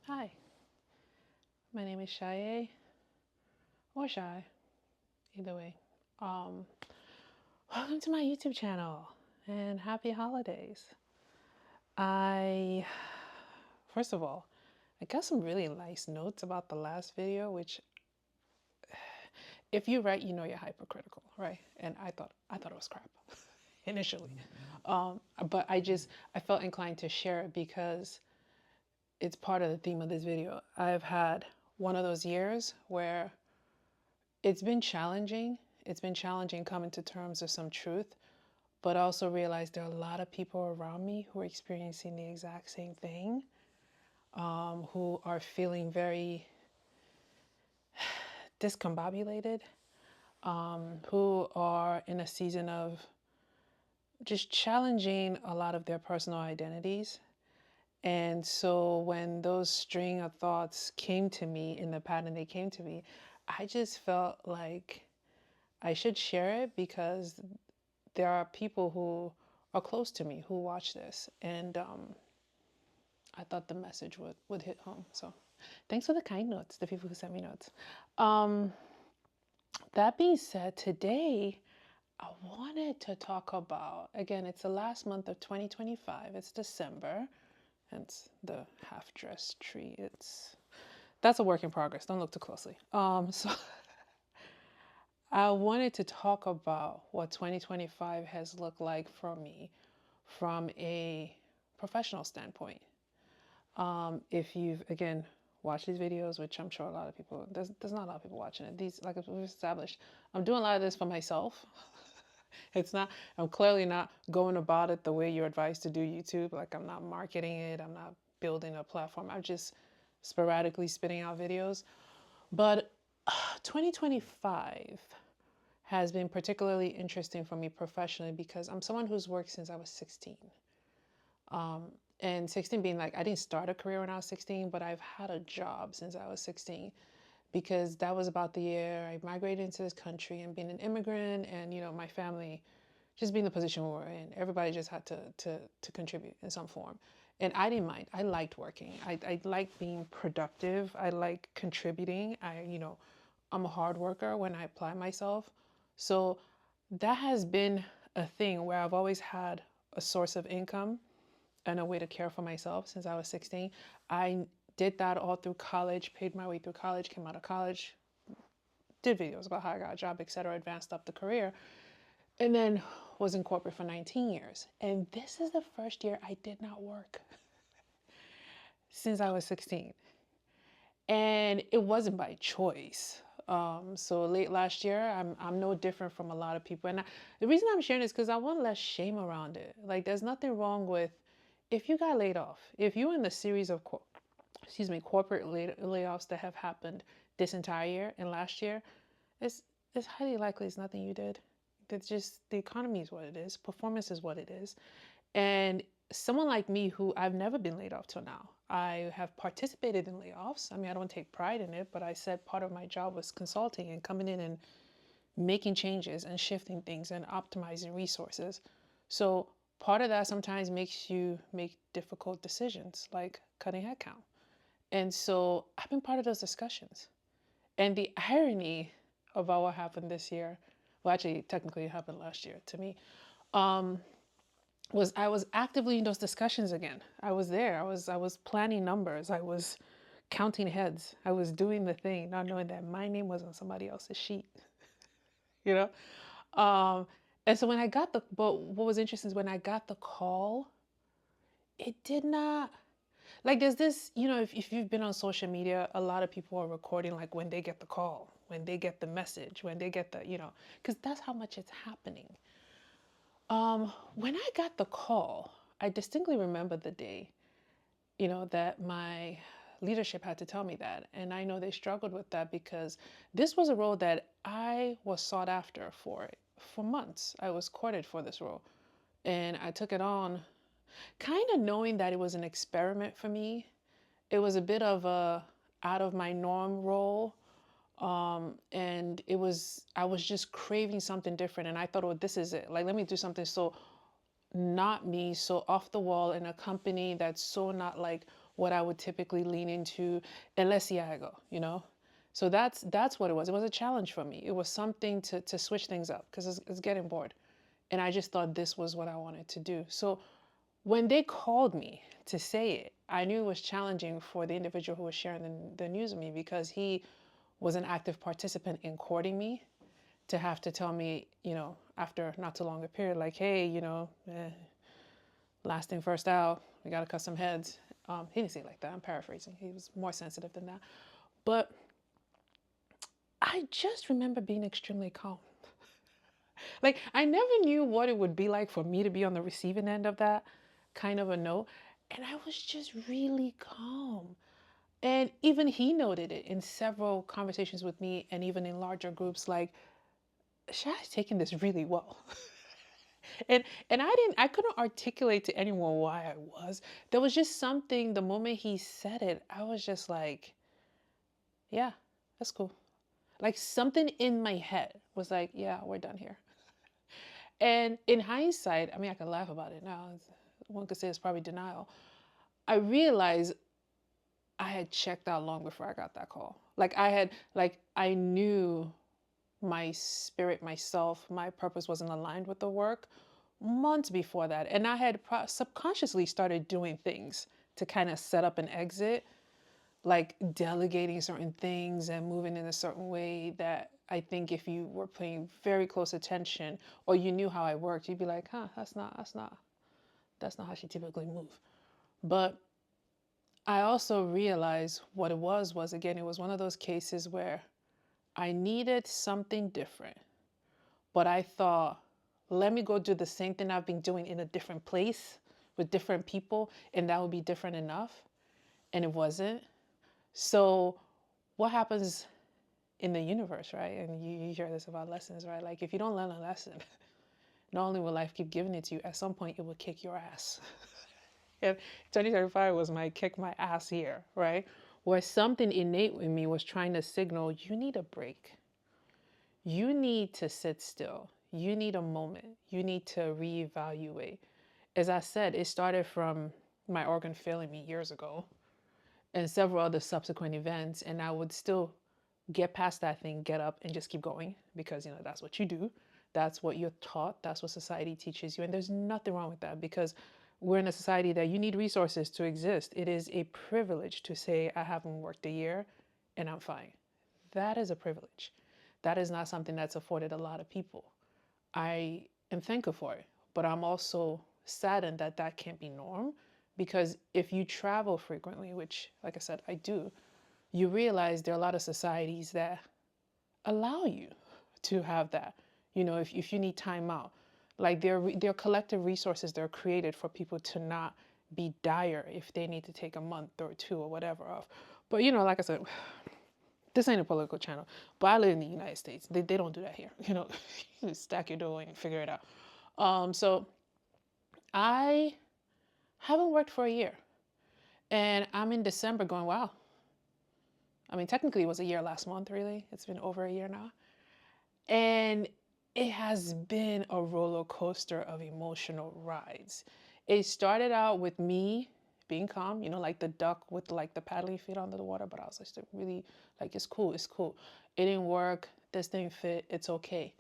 Hi, my name is Shaye, or Shy, either way. Um, Welcome to my YouTube channel and happy holidays. I, first of all, I got some really nice notes about the last video, which if you write, you know you're hypercritical, right? And I thought it was crap initially. But I felt inclined to share it because it's part of the theme of this video. I've had one of those years where it's been challenging. It's been challenging coming to terms with some truth, but also realize there are a lot of people around me who are experiencing the exact same thing, who are feeling very discombobulated, who are in a season of just challenging a lot of their personal identities. And so when those string of thoughts came to me in the pattern they came to me, I just felt like I should share it because there are people who are close to me who watch this. And I thought the message would hit home. So thanks for the kind notes, the people who sent me notes. That being said, today I wanted to talk about, again, it's the last month of 2025. It's December, hence the half-dressed tree. That's a work in progress. Don't look too closely. So I wanted to talk about what 2025 has looked like for me from a professional standpoint. If you've, again, watched these videos, which I'm sure a lot of people, there's not a lot of people watching it. These, like we've established, I'm doing a lot of this for myself. It's not, I'm clearly not going about it the way you're advised to do YouTube. Like I'm not marketing it. I'm not building a platform. I'm just sporadically spitting out videos. But 2025 has been particularly interesting for me professionally because I'm someone who's worked since I was 16. And 16 being like, I didn't start a career when I was 16, but I've had a job since I was 16 because that was about the year I migrated into this country and being an immigrant and, you know, my family just being in the position we were in. Everybody just had to contribute in some form. And I didn't mind. I liked working. I liked being productive. I like contributing. I'm a hard worker when I apply myself. So that has been a thing where I've always had a source of income and a way to care for myself since I was 16. I did that all through college, paid my way through college, came out of college, did videos about how I got a job, etc., advanced up the career, and then was in corporate for 19 years. And this is the first year I did not work since I was 16. And it wasn't by choice. So late last year, I'm no different from a lot of people. And the reason I'm sharing is because I want less shame around it. Like there's nothing wrong with if you got laid off, if you're in the series of corporate layoffs that have happened this entire year and last year, it's highly likely it's nothing you did. It's just the economy is what it is. Performance is what it is. And someone like me who I've never been laid off till now, I have participated in layoffs. I mean, I don't take pride in it, but I said part of my job was consulting and coming in and making changes and shifting things and optimizing resources. So part of that sometimes makes you make difficult decisions like cutting headcount. And so I've been part of those discussions. And the irony about what happened this year, well, actually, technically it happened last year to me, was I was actively in those discussions again. I was there. I was planning numbers. I was counting heads. I was doing the thing, not knowing that my name was on somebody else's sheet. You know? And so when I got but what was interesting is when I got the call, it did not, like there's this, you know, if you've been on social media, a lot of people are recording like when they get the call, when they get the message, when they get the, you know, because that's how much it's happening. When I got the call, I distinctly remember the day, you know, that my leadership had to tell me that. And I know they struggled with that because this was a role that I was sought after for months. I was courted for this role. And I took it on kind of knowing that it was an experiment for me. It was a bit of a out of my norm role. And I was just craving something different. And I thought, oh, this is it. Like, let me do something so not me, so off the wall in a company that's so not like what I would typically lean into, unless see how I go, you know? So that's what it was. It was a challenge for me. It was something to switch things up because it's getting bored. And I just thought this was what I wanted to do. So when they called me to say it, I knew it was challenging for the individual who was sharing the news with me because he was an active participant in courting me, to have to tell me, you know, after not too long a period, like, hey, you know, last in, first out, we got to cut some heads. He didn't say it like that. I'm paraphrasing. He was more sensitive than that. But I just remember being extremely calm. Like, I never knew what it would be like for me to be on the receiving end of that kind of a note. And I was just really calm. And even he noted it in several conversations with me and even in larger groups, like, Shai's taking this really well. And I couldn't articulate to anyone why I was. There was just something, the moment he said it, I was just like, yeah, that's cool. Like something in my head was like, yeah, we're done here. And in hindsight, I mean, I can laugh about it now. One could say it's probably denial. I realized I had checked out long before I got that call. I knew my spirit, myself, my purpose wasn't aligned with the work months before that. And I had subconsciously started doing things to kind of set up an exit, like delegating certain things and moving in a certain way that I think if you were paying very close attention or you knew how I worked, you'd be like, huh, that's not how she typically moves. But I also realized what it was again, it was one of those cases where I needed something different. But I thought, let me go do the same thing I've been doing in a different place with different people, and that would be different enough. And it wasn't. So, what happens in the universe, right? And you hear this about lessons, right? Like, if you don't learn a lesson, not only will life keep giving it to you, at some point it will kick your ass. If 2035 was my kick my ass year, right? Where something innate in me was trying to signal, you need a break. You need to sit still. You need a moment. You need to reevaluate. As I said, it started from my organ failing me years ago and several other subsequent events. And I would still get past that thing, get up and just keep going because, you know, that's what you do. That's what you're taught. That's what society teaches you. And there's nothing wrong with that because we're in a society that you need resources to exist. It is a privilege to say, I haven't worked a year and I'm fine. That is a privilege. That is not something that's afforded a lot of people. I am thankful for it, but I'm also saddened that that can't be norm because if you travel frequently, which, like I said, I do, you realize there are a lot of societies that allow you to have that. You know, if you need time out, like there are collective resources that are created for people to not be dire if they need to take a month or two or whatever off. But, you know, like I said, this ain't a political channel, but I live in the United States. They don't do that here. You know, you stack your dough and figure it out. So I haven't worked for a year. And I'm in December going, wow. I mean, technically it was a year last month, really. It's been over a year now. And it has been a roller coaster of emotional rides. It started out with me being calm, you know, like the duck with like the paddling feet under the water, but I was just really like, it's cool, it's cool. It didn't work, this didn't fit, it's okay.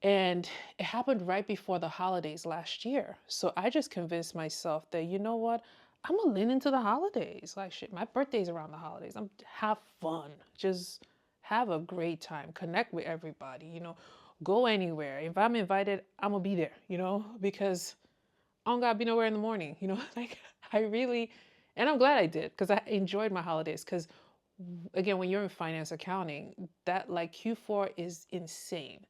And it happened right before the holidays last year. So I just convinced myself that, you know what, I'm gonna lean into the holidays. Like shit, my birthday's around the holidays. Have fun. Just have a great time. Connect with everybody, you know, go anywhere. If I'm invited, I'm gonna be there, you know, because I don't gotta be nowhere in the morning, you know, like I really, and I'm glad I did because I enjoyed my holidays. Because again, when you're in finance accounting, that like Q4 is insane.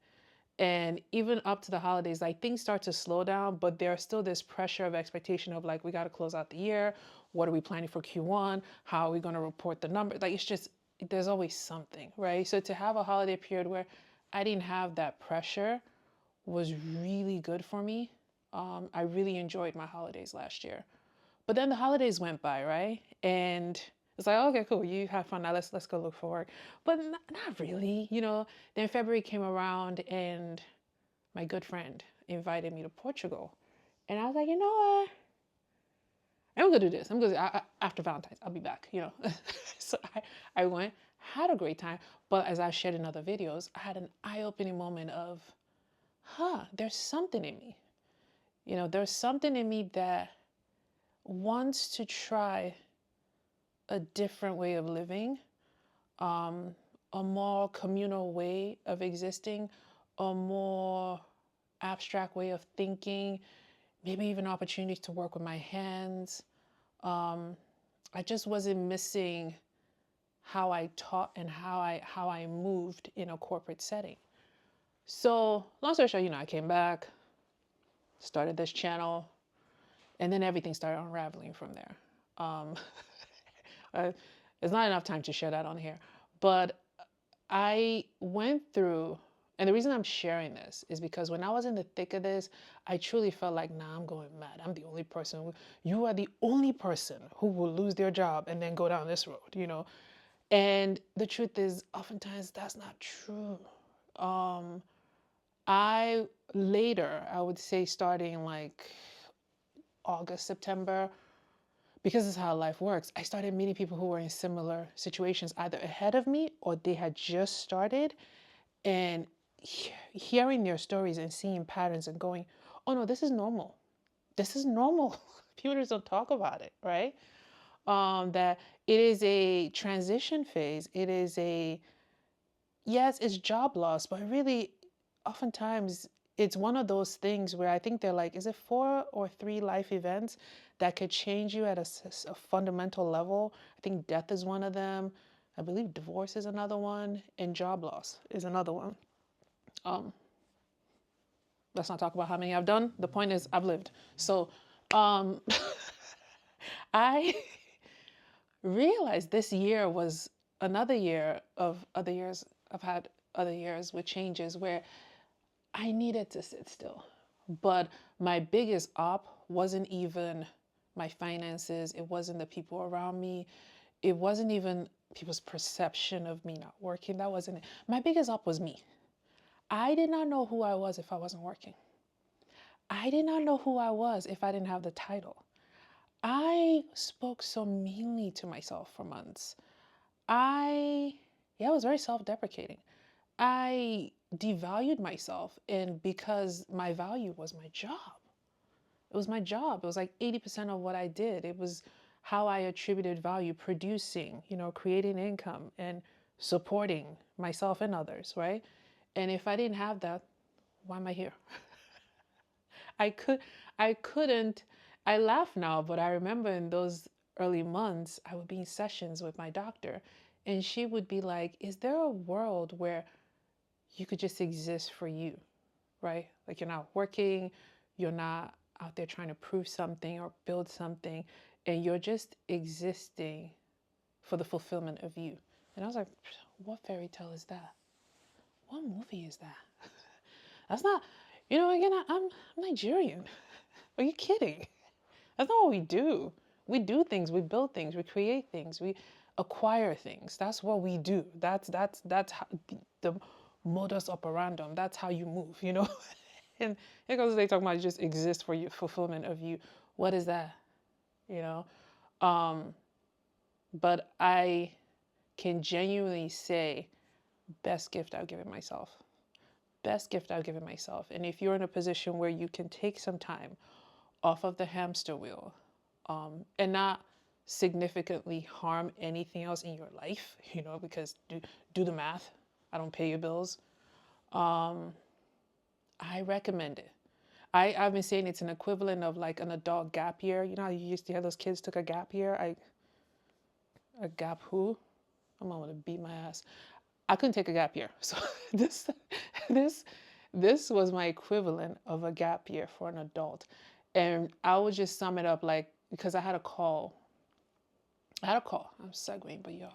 And even up to the holidays, like things start to slow down, but there's still this pressure of expectation of like, we got to close out the year. What are we planning for Q1? How are we going to report the numbers? Like, it's just, there's always something, right? So to have a holiday period where I didn't have that pressure was really good for me. I really enjoyed my holidays last year. But then the holidays went by, right? And it's like, okay, cool. You have fun. Now let's go look for work. But not really, you know. Then February came around and my good friend invited me to Portugal. And I was like, you know what? I'm gonna do this. I'm gonna after Valentine's, I'll be back. So I went, had a great time. But as I shared in other videos, I had an eye-opening moment of, there's something in me. There's something in me that wants to try a different way of living, um, a more communal way of existing, a more abstract way of thinking, maybe even opportunities to work with my hands. I just wasn't missing how I taught and how I moved in a corporate setting. So long story short, I came back, started this channel, and then everything started unraveling from there. Um, there's not enough time to share that on here, but I went through, and the reason I'm sharing this is because when I was in the thick of this, I truly felt like, nah, I'm going mad. I'm the only person. You are the only person who will lose their job and then go down this road. And the truth is, oftentimes that's not true. I would say starting like August, September, because this is how life works, I started meeting people who were in similar situations, either ahead of me or they had just started, and hearing their stories and seeing patterns and going, oh no, this is normal. This is normal. People just don't talk about it, right? That it is a transition phase. Yes, it's job loss, but really, oftentimes, it's one of those things where I think they're like, is it 4 or 3 life events that could change you at a fundamental level? I think death is one of them. I believe divorce is another one, and job loss is another one. Let's not talk about how many I've done. The point is, I've lived. So, um, I realized this year was another year of other years. I've had other years with changes where I needed to sit still. But my biggest op wasn't even my finances. It wasn't the people around me. It wasn't even people's perception of me not working. That wasn't it. My biggest op was me. I did not know who I was if I wasn't working. I did not know who I was if I didn't have the title. I spoke so meanly to myself for months. I was very self-deprecating. I devalued myself, and because my value was my job. It was my job. It was like 80% of what I did. It was how I attributed value, producing, creating income and supporting myself and others, right? And if I didn't have that, why am I here? I could I couldn't I laugh now, but I remember in those early months, I would be in sessions with my doctor, and she would be like, "Is there a world where you could just exist for you?" Right? Like you're not working, you're not out there trying to prove something or build something, and you're just existing for the fulfillment of you. And I was like, what fairy tale is that? What movie is that? That's not, again, I'm Nigerian. Are you kidding? That's not what we do. We do things, we build things, we create things, we acquire things. That's what we do. That's how, the modus operandum. That's how you move. And here goes they talking about just exist for you, fulfillment of you. What is that? You know? But I can genuinely say, best gift I've given myself. Best gift I've given myself. And if you're in a position where you can take some time off of the hamster wheel, and not significantly harm anything else in your life, because do the math. I don't pay your bills. I recommend it. I've been saying it's an equivalent of like an adult gap year. You know how you used to have those kids took a gap year? A gap who? I'm gonna beat my ass. I couldn't take a gap year. So this this was my equivalent of a gap year for an adult. And I would just sum it up like, because I had a call. I'm segueing, but you're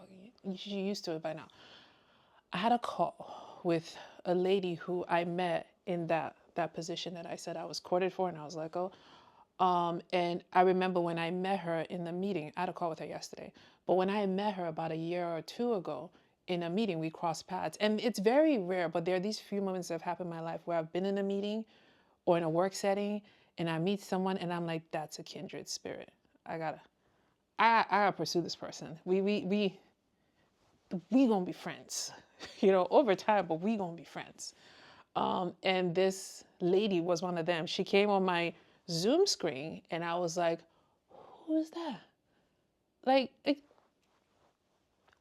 used to it by now. I had a call with a lady who I met in that position that I said I was courted for, and I was like, oh. And I remember when I met her in the meeting, I had a call with her yesterday, but when I met her about a year or two ago in a meeting, we crossed paths. And it's very rare, but there are these few moments that have happened in my life where I've been in a meeting or in a work setting and I meet someone and I'm like, that's a kindred spirit. I gotta pursue this person. We gonna be friends, over time, but we gonna be friends. And this lady was one of them. She came on my Zoom screen, and I was like, "Who is that?" Like,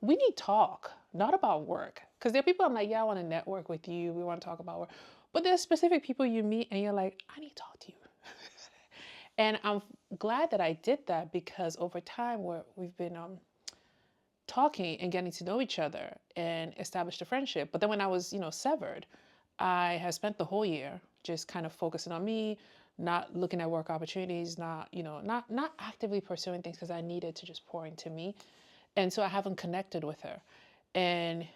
we need talk, not about work. Because there are people I'm like, yeah, I want to network with you. We want to talk about work. But there's specific people you meet, and you're like, I need to talk to you. And I'm glad that I did that because over time we've been talking and getting to know each other and established a friendship. But then when I was, severed, I had spent the whole year just kind of focusing on me, not looking at work opportunities, not actively pursuing things because I needed to just pour into me. And so I haven't connected with her. And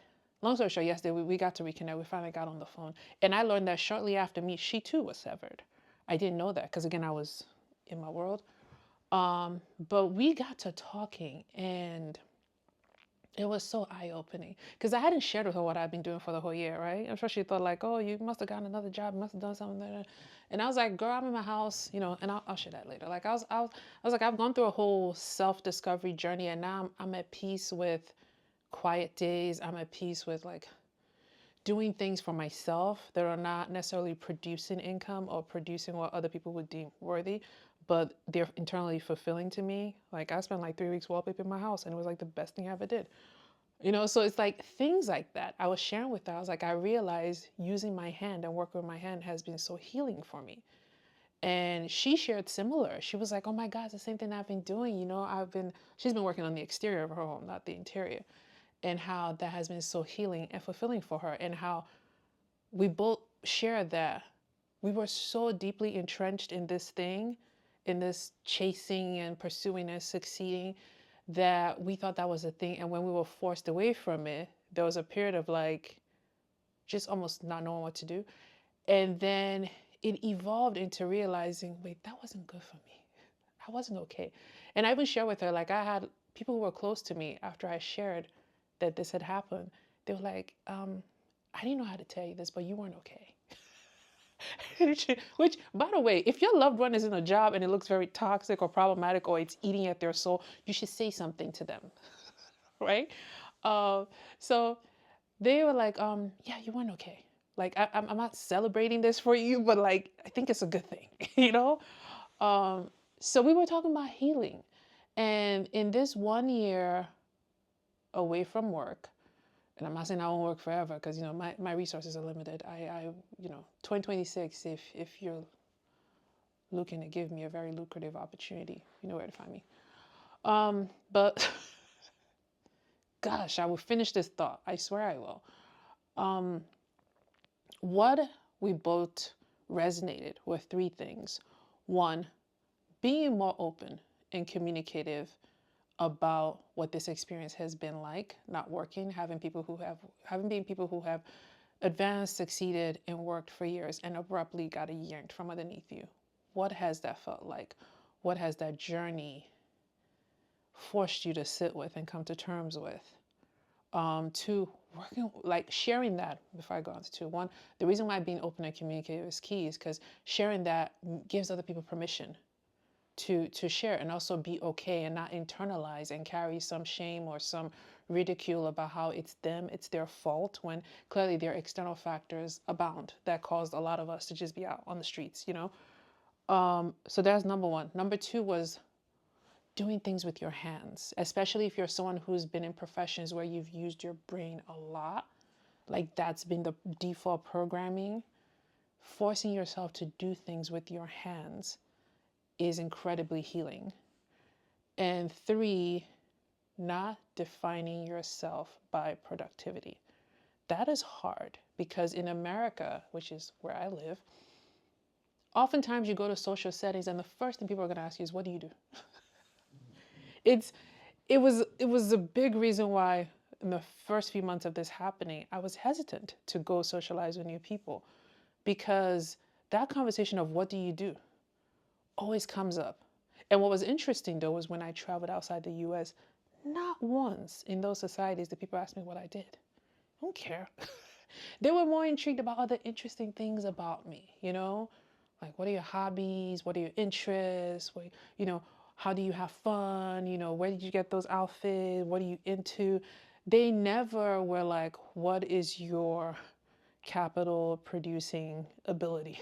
long story short, yesterday we got to reconnect. We finally got on the phone. And I learned that shortly after me, she too was severed. I didn't know that because, again, I was in my world. But we got to talking, and it was so eye-opening because I hadn't shared with her what I'd been doing for the whole year, right? I'm sure she thought like, oh, you must have gotten another job, you must have done something there. And I was like, girl, I'm in my house, and I'll share that later. Like I was like, I've gone through a whole self-discovery journey, and now I'm at peace with quiet days. I'm at peace with like doing things for myself that are not necessarily producing income or producing what other people would deem worthy, but they're internally fulfilling to me. Like I spent like 3 weeks wallpapering my house, and it was like the best thing I ever did. So it's like things like that. I was sharing with her. I was like, I realized using my hand and working with my hand has been so healing for me. And she shared similar. She was like, oh my God, it's the same thing I've been doing. She's been working on the exterior of her home, not the interior, and how that has been so healing and fulfilling for her, and how we both shared that we were so deeply entrenched in this thing, in this chasing and pursuing and succeeding, that we thought that was a thing. And when we were forced away from it, there was a period of like just almost not knowing what to do. And then it evolved into realizing, wait, that wasn't good for me. I wasn't okay. And I even shared with her, like I had people who were close to me after I shared that this had happened. They were like, I didn't know how to tell you this, but you weren't okay. Which, by the way, if your loved one is in a job and it looks very toxic or problematic or it's eating at their soul, you should say something to them, right? So they were like, yeah, you weren't okay. Like, I'm not celebrating this for you, but like, I think it's a good thing, you know? So we were talking about healing. And in this 1 year away from work, and I'm not saying I won't work forever because, my resources are limited. 2026, if you're looking to give me a very lucrative opportunity, you know where to find me. But gosh, I will finish this thought. I swear I will. What we both resonated were three things. One, being more open and communicative about what this experience has been like, not working, having been people who have advanced, succeeded, and worked for years and abruptly got yanked from underneath you. What has that felt like? What has that journey forced you to sit with and come to terms with? Two, sharing that before I go on to two. One, the reason why being open and communicative is key is because sharing that gives other people permission to share and also be okay and not internalize and carry some shame or some ridicule about how it's their fault, when clearly there are external factors abound that caused a lot of us to just be out on the streets, So that's number one. Number two was doing things with your hands, especially if you're someone who's been in professions where you've used your brain a lot, like that's been the default programming. Forcing yourself to do things with your hands is incredibly healing. And three, not defining yourself by productivity. That is hard because in America, which is where I live, oftentimes you go to social settings and the first thing people are going to ask you is, what do you do? It was a big reason why in the first few months of this happening, I was hesitant to go socialize with new people, because that conversation of what do you do always comes up. And what was interesting though was when I traveled outside the US, not once in those societies did people ask me what I did. I don't care. They were more intrigued about other interesting things about me, Like, what are your hobbies? What are your interests? how do you have fun? You know, where did you get those outfits? What are you into? They never were like, what is your capital producing ability?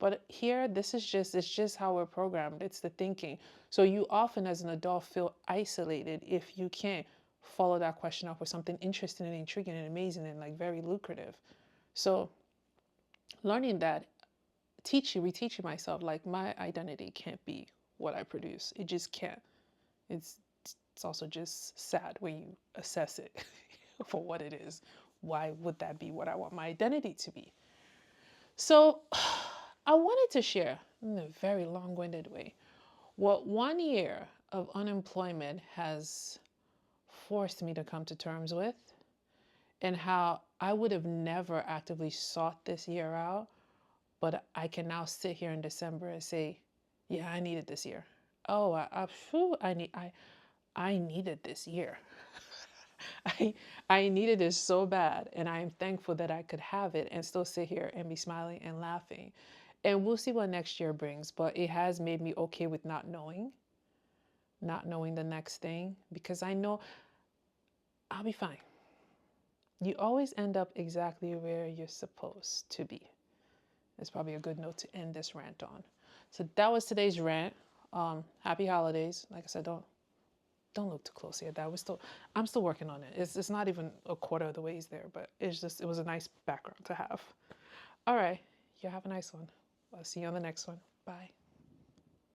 But here, it's just how we're programmed. It's the thinking. So you often, as an adult, feel isolated if you can't follow that question up with something interesting and intriguing and amazing and like very lucrative. So learning that, reteaching myself, like my identity can't be what I produce. It just can't. It's it's also just sad when you assess it for what it is. Why would that be what I want my identity to be? So I wanted to share in a very long-winded way what 1 year of unemployment has forced me to come to terms with, and how I would have never actively sought this year out, but I can now sit here in December and say, yeah, I needed this year. Oh, I needed this year. I I needed this so bad, and I am thankful that I could have it and still sit here and be smiling and laughing. And we'll see what next year brings, but it has made me okay with not knowing the next thing, because I know I'll be fine. You always end up exactly where you're supposed to be. It's probably a good note to end this rant on. So that was today's rant. Happy holidays. Like I said, don't look too closely at that. I'm still working on it. It's not even a quarter of the ways there, but it was a nice background to have. All right, you have a nice one. I'll see you on the next one. Bye.